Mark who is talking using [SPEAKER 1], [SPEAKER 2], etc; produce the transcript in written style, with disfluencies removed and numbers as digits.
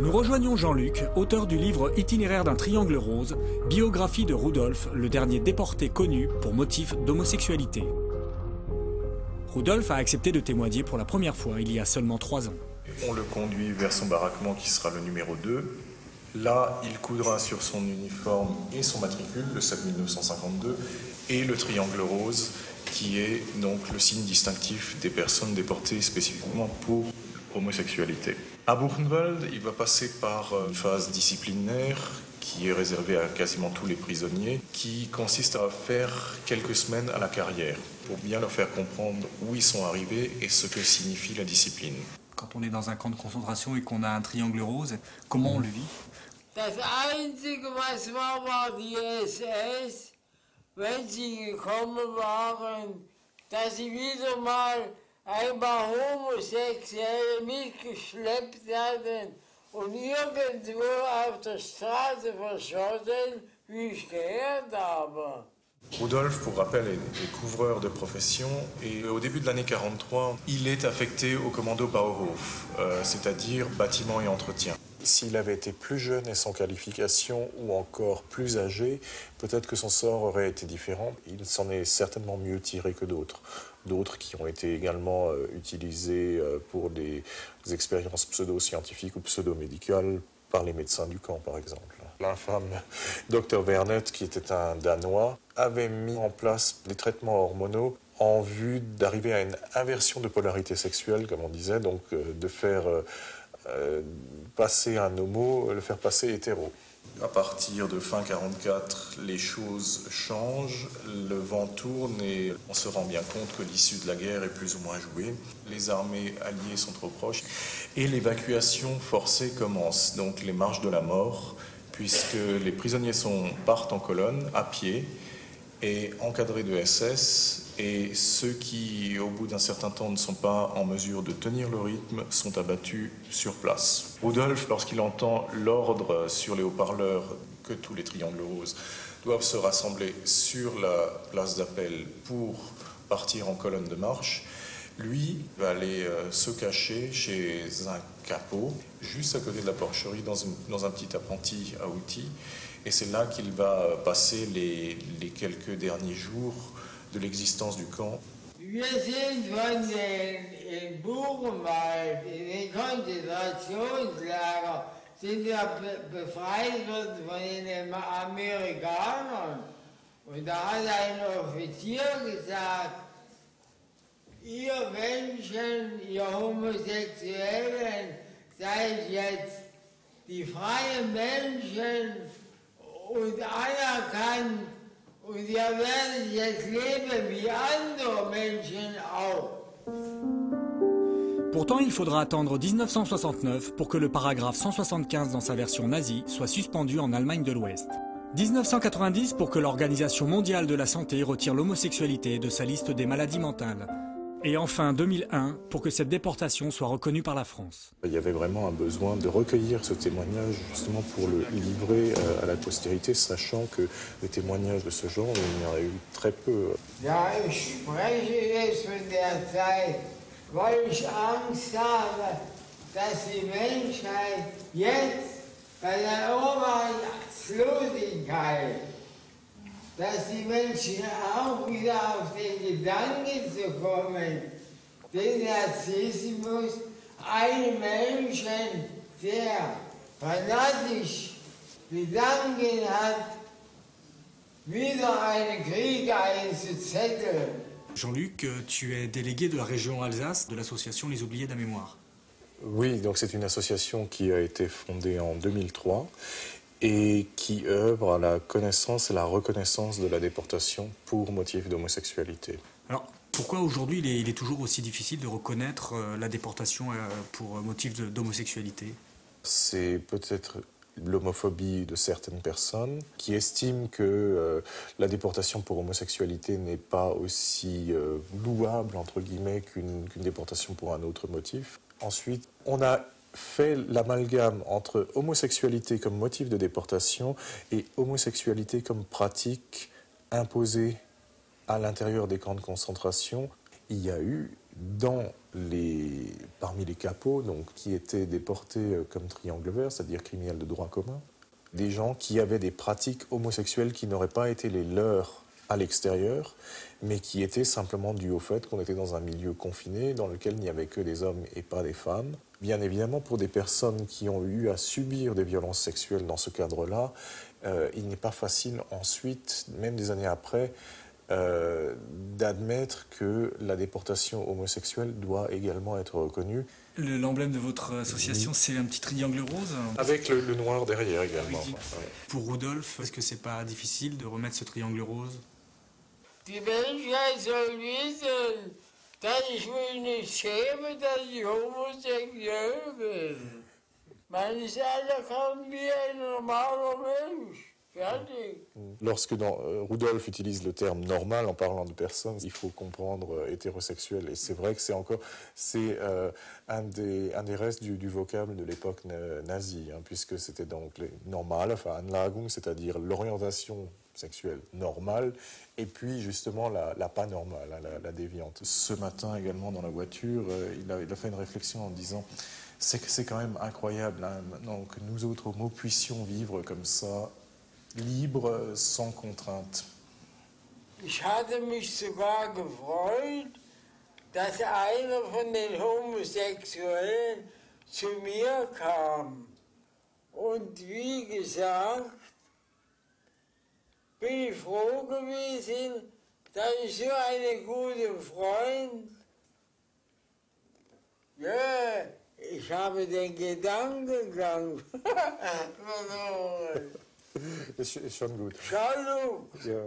[SPEAKER 1] Nous rejoignons Jean-Luc, auteur du livre Itinéraire d'un triangle rose, biographie de Rudolf, le dernier déporté connu pour motif d'homosexualité. Rudolf a accepté de témoigner pour la première fois il y a seulement 3 ans.
[SPEAKER 2] On le conduit vers son baraquement qui sera le numéro 2. Là, il coudra sur son uniforme et son matricule, le 7952, et le triangle rose, qui est donc le signe distinctif des personnes déportées spécifiquement pour homosexualité. À Buchenwald, il va passer par une phase disciplinaire qui est réservée à quasiment tous les prisonniers, qui consiste à faire quelques semaines à la carrière, pour bien leur faire comprendre où ils sont arrivés et ce que signifie la discipline.
[SPEAKER 1] Quand on est dans un camp de concentration et qu'on a un triangle rose, comment on le vit?
[SPEAKER 3] Das Einzige, was war die SS, wenn sie gekommen waren, dass sie wieder mal ein paar Homosexuelle mitgeschleppt hatten und irgendwo auf der Straße verschossen, wie ich gehört habe.
[SPEAKER 2] Rudolf, pour rappel, est couvreur de profession et au début de l'année 43, il est affecté au commando Bauhof, c'est-à-dire bâtiment et entretien. S'il avait été plus jeune et sans qualification ou encore plus âgé, peut-être que son sort aurait été différent. Il s'en est certainement mieux tiré que d'autres. D'autres qui ont été également utilisés pour des expériences pseudo-scientifiques ou pseudo-médicales par les médecins du camp, par exemple. L'infâme Dr Vernet, qui était un Danois, avait mis en place des traitements hormonaux en vue d'arriver à une inversion de polarité sexuelle, comme on disait, donc de faire passer un homo, le faire passer hétéro. À partir de fin 44, les choses changent, le vent tourne et on se rend bien compte que l'issue de la guerre est plus ou moins jouée. Les armées alliées sont trop proches et l'évacuation forcée commence, donc les marches de la mort, puisque les prisonniers partent en colonne, à pied, et encadrés de SS, et ceux qui, au bout d'un certain temps, ne sont pas en mesure de tenir le rythme, sont abattus sur place. Rudolf, lorsqu'il entend l'ordre sur les haut-parleurs que tous les triangles roses doivent se rassembler sur la place d'appel pour partir en colonne de marche, lui va aller se cacher chez un capot, juste à côté de la porcherie, dans un petit apprenti à outils. Et c'est là qu'il va passer les quelques derniers jours de l'existence du camp.
[SPEAKER 3] Wir sind von den Buchenwald, in den Konzentrationslager, sind ja befreit worden von den Amerikanern. Und da hat ein Offizier gesagt, ihr Menschen, ihr Homosexuellen, seid jetzt die freien Menschen und anerkannt. Und ihr werdet jetzt leben wie andere Menschen auch.
[SPEAKER 1] Pourtant, il faudra attendre 1969 pour que le paragraphe 175 dans sa version nazie soit suspendu en Allemagne de l'Ouest. 1990 pour que l'Organisation mondiale de la santé retire l'homosexualité de sa liste des maladies mentales. Et enfin 2001 pour que cette déportation soit reconnue par la France.
[SPEAKER 2] Il y avait vraiment un besoin de recueillir ce témoignage justement pour le livrer à la postérité, sachant que les témoignages de ce genre, il y en a eu très peu.
[SPEAKER 3] Ja, ich spreche jetzt von der Zeit, weil ich Angst habe, dass die Menschheit jetzt bei der Arbeitslosigkeit, dass die Menschen auch wieder auf den Gedanken zu kommen, den Narzissmus, einen Menschen, der fanatisch Gedanken hat, wieder einen Krieg einzuzetteln.
[SPEAKER 1] Jean-Luc, tu es délégué de la région Alsace de l'association Les Oubliés de la Mémoire.
[SPEAKER 2] Oui, donc c'est une association qui a été fondée en 2003 et qui œuvre à la connaissance et la reconnaissance de la déportation pour motif d'homosexualité.
[SPEAKER 1] Alors, pourquoi aujourd'hui il est toujours aussi difficile de reconnaître la déportation pour motif d'homosexualité?
[SPEAKER 2] C'est peut-être l'homophobie de certaines personnes qui estiment que la déportation pour homosexualité n'est pas aussi louable, entre guillemets, qu'une déportation pour un autre motif. Ensuite, on a fait l'amalgame entre homosexualité comme motif de déportation et homosexualité comme pratique imposée à l'intérieur des camps de concentration. Il y a eu dans parmi les capots, donc, qui étaient déportés comme triangle vert, c'est-à-dire criminels de droit commun, des gens qui avaient des pratiques homosexuelles qui n'auraient pas été les leurs à l'extérieur, mais qui étaient simplement dues au fait qu'on était dans un milieu confiné dans lequel il n'y avait que des hommes et pas des femmes. Bien évidemment, pour des personnes qui ont eu à subir des violences sexuelles dans ce cadre-là, il n'est pas facile ensuite, même des années après, d'admettre que la déportation homosexuelle doit également être reconnue.
[SPEAKER 1] L'emblème de votre association,
[SPEAKER 2] Oui.
[SPEAKER 1] C'est un petit triangle rose.
[SPEAKER 2] Avec le noir derrière également.
[SPEAKER 1] Oui.
[SPEAKER 2] Ouais.
[SPEAKER 1] Pour Rudolf, est-ce que c'est pas difficile de remettre ce triangle rose?
[SPEAKER 3] Die Menschheit soll wissen, dass ich mich nicht schäme, dass ich homosexuell bin. Man ist anerkannt wie ein normaler Mensch. Fertig.
[SPEAKER 2] Lorsque Rudolf utilise le terme normal en parlant de personnes, il faut comprendre hétérosexuel. Et c'est vrai que c'est un des restes du vocable de l'époque nazie, hein, puisque c'était donc normal, enfin Anlagung, c'est-à-dire l'orientation sexuelle normale, et puis justement la pas normale, hein, la déviante. Ce matin également dans la voiture, il a fait une réflexion en disant c'est quand même incroyable hein, maintenant que nous autres homo puissions vivre comme ça, libre, sans contrainte.
[SPEAKER 3] Ich hatte mich sogar gefreut, dass einer von den Homosexuellen zu mir kam. Und wie gesagt, bin ich froh gewesen, dass ich so einen guten Freund, ja, ich habe den Gedankengang verloren.
[SPEAKER 2] Ist schon gut.
[SPEAKER 3] Schau,
[SPEAKER 2] Ja.